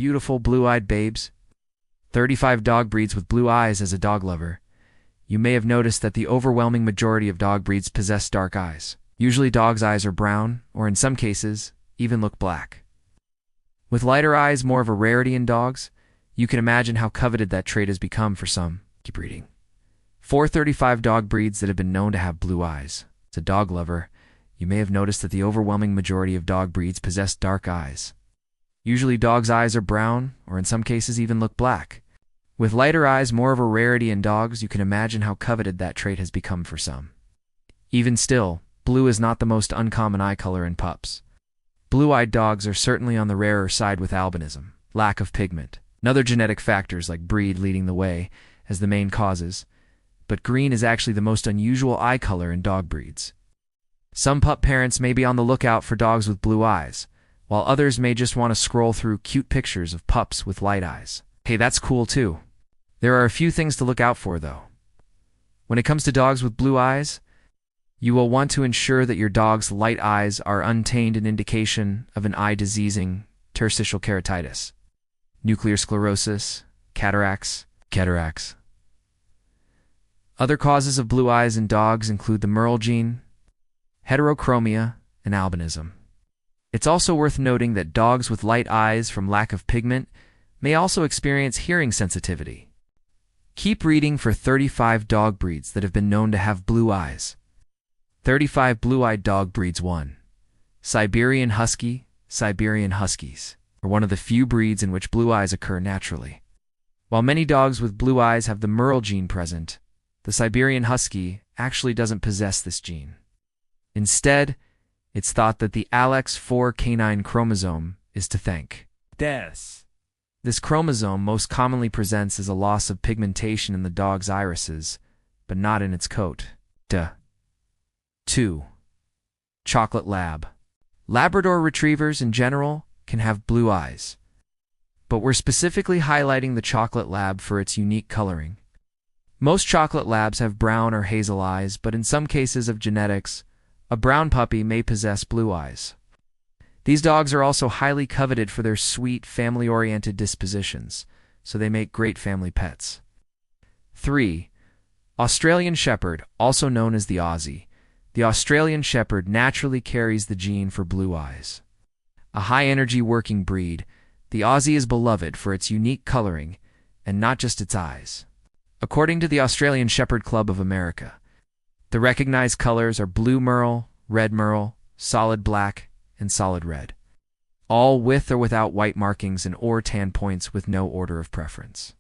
beautiful blue-eyed babes. 35 dog breeds with blue eyes. As a dog lover, you may have noticed that the overwhelming majority of dog breeds possess dark eyes. Usually dogs' eyes are brown, or in some cases, even look black. With lighter eyes more of a rarity in dogs, you can imagine how coveted that trait has become for some. Keep reading. 435 dog breeds that have been known to have blue eyes. As a dog lover, you may have noticed that the overwhelming majority of dog breeds possess dark eyes. Usually dogs' eyes are brown, or in some cases even look black. With lighter eyes more of a rarity in dogs, you can imagine how coveted that trait has become for some. Even still, blue is not the most uncommon eye color in pups. Blue-eyed dogs are certainly on the rarer side with albinism, lack of pigment, and other genetic factors like breed leading the way as the main causes, but green is actually the most unusual eye color in dog breeds. Some pup parents may be on the lookout for dogs with blue eyes, while others may just want to scroll through cute pictures of pups with light eyes. Hey, that's cool too. There are a few things to look out for, though. When it comes to dogs with blue eyes, you will want to ensure that your dog's light eyes are untainted, an indication of an eye diseasing interstitial keratitis, nuclear sclerosis, cataracts. Other causes of blue eyes in dogs include the Merle gene, heterochromia, and albinism. It's also worth noting that dogs with light eyes from lack of pigment may also experience hearing sensitivity. Keep reading for 35 dog breeds that have been known to have blue eyes. 35 blue-eyed dog breeds. 1. Siberian Husky. Siberian Huskies are one of the few breeds in which blue eyes occur naturally. While many dogs with blue eyes have the Merle gene present, the Siberian Husky actually doesn't possess this gene. Instead, it's thought that the ALEX4 canine chromosome is to thank. This chromosome most commonly presents as a loss of pigmentation in the dog's irises, but not in its coat. 2. Chocolate Lab. Labrador retrievers in general can have blue eyes, but we're specifically highlighting the Chocolate Lab for its unique coloring. Most Chocolate Labs have brown or hazel eyes, but in some cases of genetics, a brown puppy may possess blue eyes. These dogs are also highly coveted for their sweet, family-oriented dispositions, so they make great family pets. 3. Australian Shepherd, also known as the Aussie. The Australian Shepherd naturally carries the gene for blue eyes. A high-energy working breed, the Aussie is beloved for its unique coloring, and not just its eyes. According to the Australian Shepherd Club of America, the recognized colors are blue merle, red merle, solid black, and solid red, all with or without white markings and or tan points with no order of preference.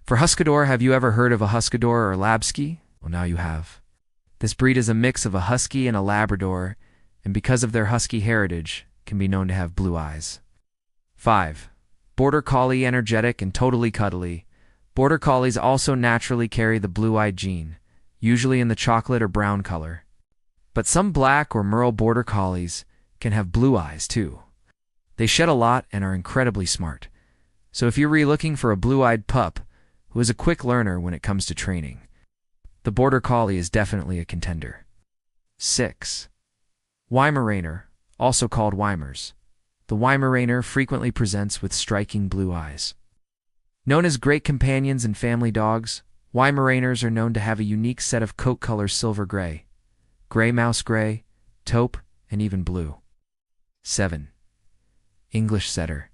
For Huskyador, have you ever heard of a Huskyador or Labsky? Well, now you have. This breed is a mix of a Husky and a Labrador, and because of their Husky heritage, can be known to have blue eyes. 5. Border Collie. Energetic and totally cuddly, Border Collies also naturally carry the blue-eyed gene, usually in the chocolate or brown color. But some black or Merle Border Collies can have blue eyes too. They shed a lot and are incredibly smart. So if you're looking for a blue-eyed pup who is a quick learner when it comes to training, the Border Collie is definitely a contender. 6. Weimaraner, also called Weimers. The Weimaraner frequently presents with striking blue eyes. Known as great companions and family dogs, Weimaraners are known to have a unique set of coat colors: silver gray, gray mouse gray, taupe, and even blue. 7. English Setter.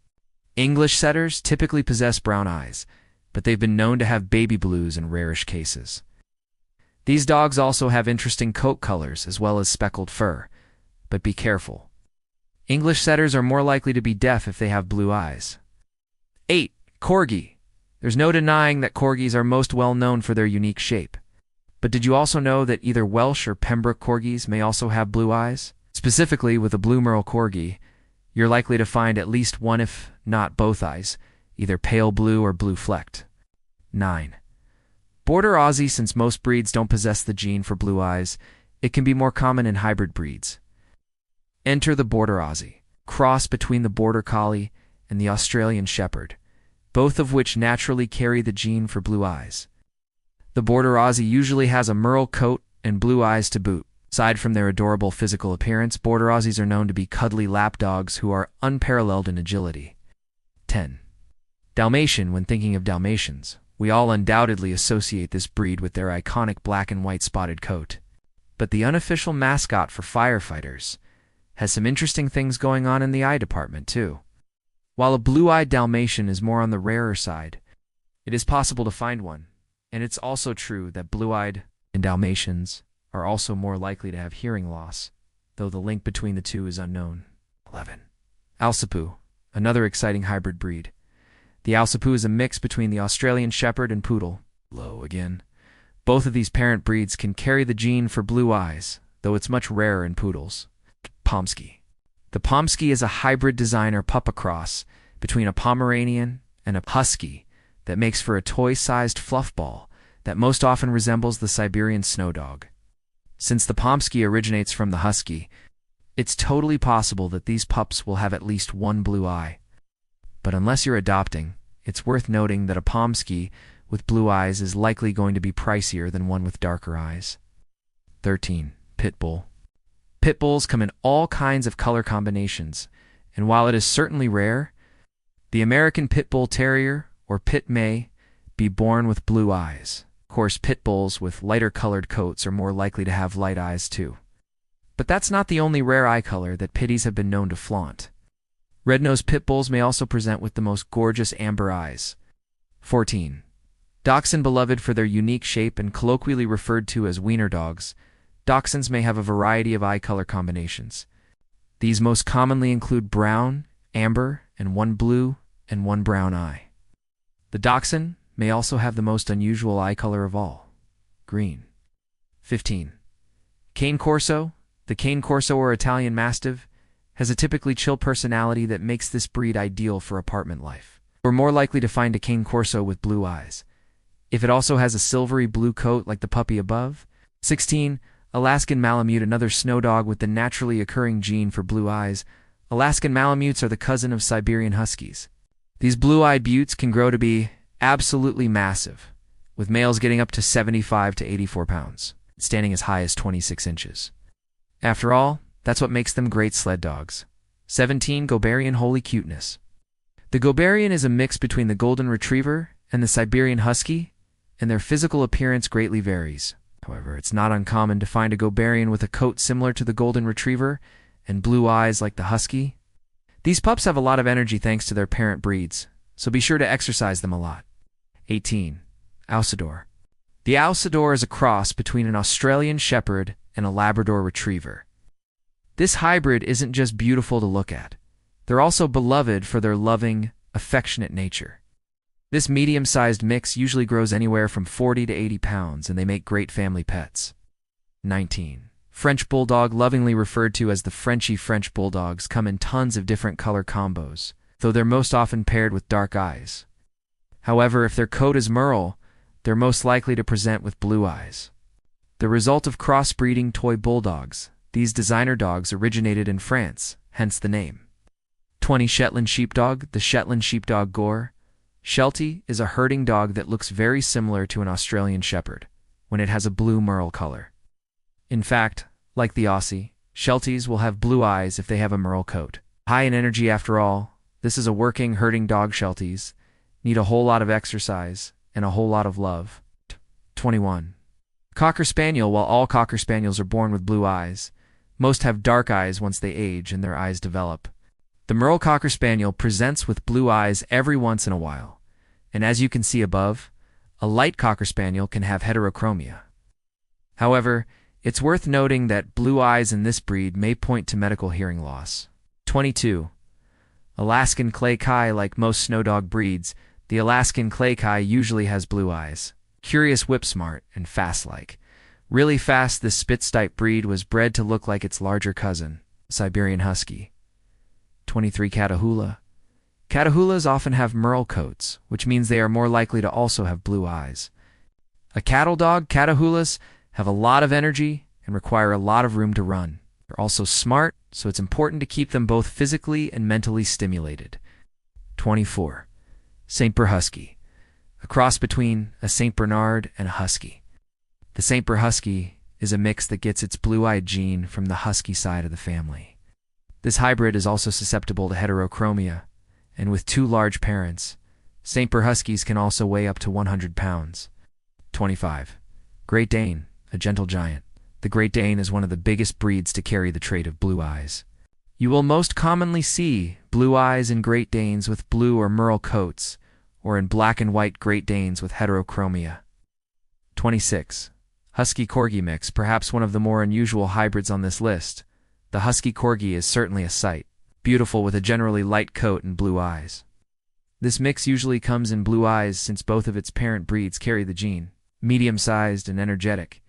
English Setters typically possess brown eyes, but they've been known to have baby blues in rarish cases. These dogs also have interesting coat colors as well as speckled fur, but be careful. English Setters are more likely to be deaf if they have blue eyes. 8. Corgi. There's no denying that Corgis are most well known for their unique shape. But did you also know that either Welsh or Pembroke Corgis may also have blue eyes? Specifically, with a blue Merle Corgi, you're likely to find at least one, if not both eyes, either pale blue or blue flecked. 9. Border Aussie. Since most breeds don't possess the gene for blue eyes, it can be more common in hybrid breeds. Enter the Border Aussie, cross between the Border Collie and the Australian Shepherd, both of which naturally carry the gene for blue eyes. The Border Aussie usually has a Merle coat and blue eyes to boot. Aside from their adorable physical appearance, Border Aussies are known to be cuddly lap dogs who are unparalleled in agility. 10. Dalmatian. When thinking of Dalmatians, we all undoubtedly associate this breed with their iconic black and white spotted coat. But the unofficial mascot for firefighters has some interesting things going on in the eye department, too. While a blue-eyed Dalmatian is more on the rarer side, it is possible to find one, and it's also true that blue-eyed and Dalmatians are also more likely to have hearing loss, though the link between the two is unknown. 11. Alsatipu, another exciting hybrid breed. The Alsatipu is a mix between the Australian Shepherd and Poodle. Low again. Both of these parent breeds can carry the gene for blue eyes, though it's much rarer in poodles. Pomsky. The Pomsky is a hybrid designer pup cross between a Pomeranian and a Husky that makes for a toy-sized fluff ball that most often resembles the Siberian snow dog. Since the Pomsky originates from the Husky, it's totally possible that these pups will have at least one blue eye. But unless you're adopting, it's worth noting that a Pomsky with blue eyes is likely going to be pricier than one with darker eyes. 13. Pit Bull. Pit bulls come in all kinds of color combinations, and while it is certainly rare, the American Pit Bull Terrier, or Pit, may be born with blue eyes. Of course, pit bulls with lighter colored coats are more likely to have light eyes too. But that's not the only rare eye color that pitties have been known to flaunt. Red-nosed pit bulls may also present with the most gorgeous amber eyes. 14. Dachshund. Beloved for their unique shape and colloquially referred to as wiener dogs, Dachshunds may have a variety of eye color combinations. These most commonly include brown, amber, and one blue and one brown eye. The Dachshund may also have the most unusual eye color of all, green. 15. Cane Corso. The Cane Corso or Italian Mastiff has a typically chill personality that makes this breed ideal for apartment life. We're more likely to find a Cane Corso with blue eyes, if it also has a silvery blue coat like the puppy above. 16. Alaskan Malamute. Another snow dog with the naturally occurring gene for blue eyes. Alaskan Malamutes are the cousin of Siberian Huskies. These blue-eyed buttes can grow to be absolutely massive, with males getting up to 75 to 84 pounds, standing as high as 26 inches. After all, that's what makes them great sled dogs. 17. Goberian. Holy cuteness. The Goberian is a mix between the Golden Retriever and the Siberian Husky, and their physical appearance greatly varies. However, it's not uncommon to find a Goberian with a coat similar to the Golden Retriever and blue eyes like the Husky. These pups have a lot of energy thanks to their parent breeds, so be sure to exercise them a lot. 18. Ausador. The Ausador is a cross between an Australian Shepherd and a Labrador Retriever. This hybrid isn't just beautiful to look at. They're also beloved for their loving, affectionate nature. This medium-sized mix usually grows anywhere from 40 to 80 pounds, and they make great family pets. 19. French Bulldog. Lovingly referred to as the Frenchy. French Bulldogs come in tons of different color combos, though they're most often paired with dark eyes. However, if their coat is merle, they're most likely to present with blue eyes. The result of crossbreeding toy bulldogs, these designer dogs originated in France, hence the name. 20. Shetland Sheepdog. The Shetland Sheepdog Gore. Sheltie is a herding dog that looks very similar to an Australian Shepherd when it has a blue merle color. In fact, like the Aussie, Shelties will have blue eyes if they have a merle coat. High in energy after all, this is a working herding dog. Shelties need a whole lot of exercise and a whole lot of love. 21. Cocker Spaniel. While all Cocker Spaniels are born with blue eyes, most have dark eyes once they age and their eyes develop. The Merle Cocker Spaniel presents with blue eyes every once in a while, and as you can see above, a light Cocker Spaniel can have heterochromia. However, it's worth noting that blue eyes in this breed may point to medical hearing loss. 22. Alaskan Clay Kai. Like most snow dog breeds, the Alaskan Clay Kai usually has blue eyes. Curious, whip smart, and fast-like. Really fast. This Spitz-type breed was bred to look like its larger cousin, Siberian Husky. 23. Catahoula. Catahoulas often have merle coats, which means they are more likely to also have blue eyes. A cattle dog. Catahoulas have a lot of energy and require a lot of room to run. They're also smart, so it's important to keep them both physically and mentally stimulated. 24. St. Bernard Husky. A cross between a St. Bernard and a Husky. The St. Bernard Husky is a mix that gets its blue-eyed gene from the Husky side of the family. This hybrid is also susceptible to heterochromia, and with two large parents, St. Bernard Huskies can also weigh up to 100 pounds. 25. Great Dane, a gentle giant. The Great Dane is one of the biggest breeds to carry the trait of blue eyes. You will most commonly see blue eyes in Great Danes with blue or merle coats, or in black and white Great Danes with heterochromia. 26. Husky Corgi mix, perhaps one of the more unusual hybrids on this list. The Husky Corgi is certainly a sight, beautiful with a generally light coat and blue eyes. This mix usually comes in blue eyes since both of its parent breeds carry the gene, medium-sized and energetic.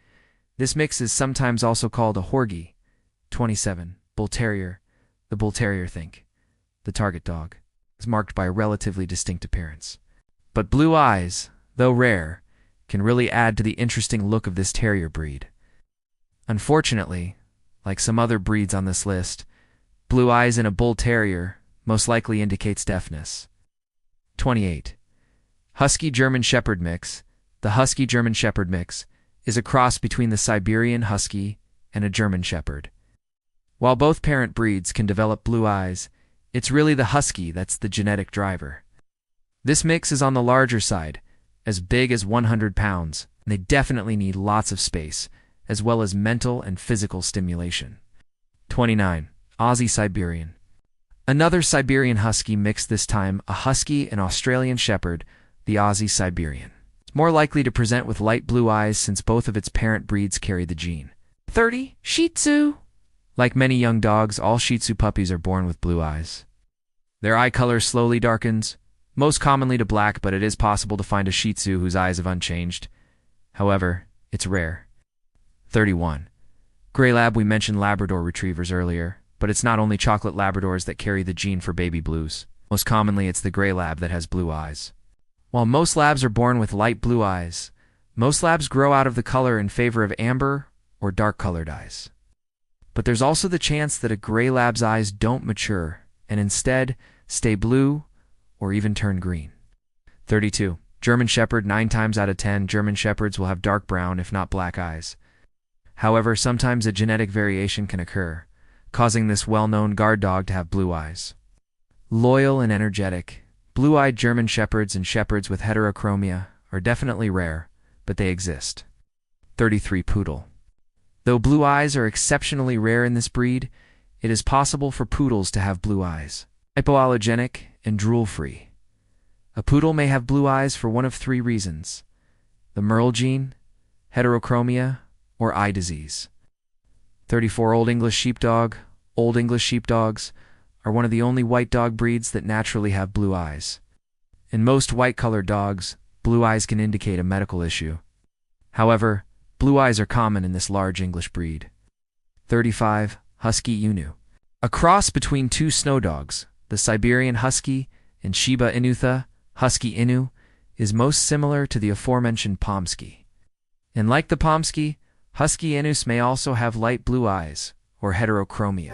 This mix is sometimes also called a Horgie. 27. Bull Terrier. The Bull Terrier, the target dog, is marked by a relatively distinct appearance. But blue eyes, though rare, can really add to the interesting look of this terrier breed. Unfortunately, like some other breeds on this list, blue eyes in a bull terrier most likely indicates deafness. 28. Husky German Shepherd mix. The Husky German Shepherd mix is a cross between the Siberian Husky and a German Shepherd. While both parent breeds can develop blue eyes, it's really the Husky that's the genetic driver. This mix is on the larger side, as big as 100 pounds, and they definitely need lots of space, as well as mental and physical stimulation. 29. Aussie Siberian. Another Siberian Husky mix, this time a Husky and Australian Shepherd, the Aussie Siberian. It's more likely to present with light blue eyes since both of its parent breeds carry the gene. 30. Shih Tzu. Like many young dogs, all Shih Tzu puppies are born with blue eyes. Their eye color slowly darkens, most commonly to black, but it is possible to find a Shih Tzu whose eyes have unchanged. However, it's rare. 31. Gray Lab. We mentioned Labrador Retrievers earlier, but it's not only chocolate Labradors that carry the gene for baby blues. Most commonly, it's the Gray Lab that has blue eyes. While most Labs are born with light blue eyes, most Labs grow out of the color in favor of amber or dark-colored eyes. But there's also the chance that a Gray Lab's eyes don't mature and instead stay blue or even turn green. 32. German Shepherd. 9 times out of 10, German Shepherds will have dark brown, if not black eyes. However, sometimes a genetic variation can occur, causing this well-known guard dog to have blue eyes. Loyal and energetic, blue-eyed German Shepherds and Shepherds with heterochromia are definitely rare, but they exist. 33. Poodle. Though blue eyes are exceptionally rare in this breed, it is possible for poodles to have blue eyes. Hypoallergenic and drool-free. A poodle may have blue eyes for one of 3 reasons: the Merle gene, heterochromia, or eye disease. 34. Old English Sheepdog. Old English Sheepdogs are one of the only white dog breeds that naturally have blue eyes. In most white-colored dogs, blue eyes can indicate a medical issue. However, blue eyes are common in this large English breed. 35. Husky Inu. A cross between 2 snow dogs, the Siberian Husky and Shiba Inutha Husky Inu, is most similar to the aforementioned Pomsky. And like the Pomsky, Husky Inus may also have light blue eyes, or heterochromia.